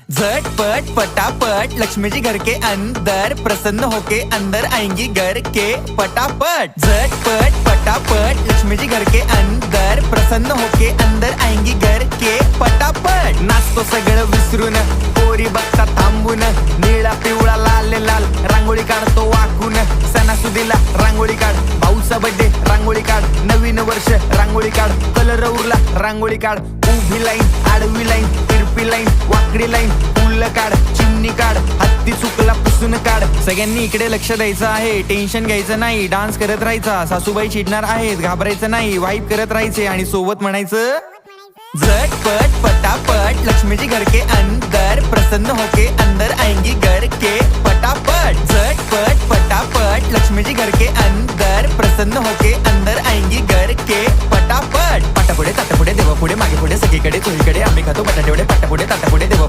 झटपट पटापट लक्ष्मी जी घर के अंदर प्रसन्न होके अंदर आएंगी घर के पटापट। झटपट पटापट लक्ष्मी जी घर के अंदर प्रसन्न होके अंदर आएंगी घर के पटापट। नाचतो सगळं विसरून पोरी बघता थांबून निळा पिवळा लाल लाल रांगोळी काढतो वाकून। सणासुदीला रांगोळी काढ, भाऊचा बर्थडे रांगोळी काढ, नवीन वर्ष रांगोळी काढ, कलर उरला रांगोळी काढ, उभी लाईन आडवी लाईन तिरपी लाईन वाकडी लाईन फुल काढ, चिमणी काढ, हत्ती चुकला पुसून काढ। सगळ्यांनी इकडे लक्ष द्यायचं आहे, टेन्शन घ्यायचं नाही, डान्स करत राहायचा। सासूबाई चिडणार आहेत, घाबरायचं नाही, वाईब करत राहायचे आणि सोबत म्हणायचं झटपट पटापट लक्ष्मी जी घर के अंदर प्रसन्न होके अंदर आएंगी घर के पटापट। झटपट पटापट लक्ष्मी जी घर के अंदर प्रसन्न होके अंदर आएंगी घर के पटापट। पाटापुढे ताटापुढे देवापुढे मागे पुढे सगळीकडे चोहीकडे आम्ही खातो बटाटेवडे पाटापुढे ताटापुढे देवा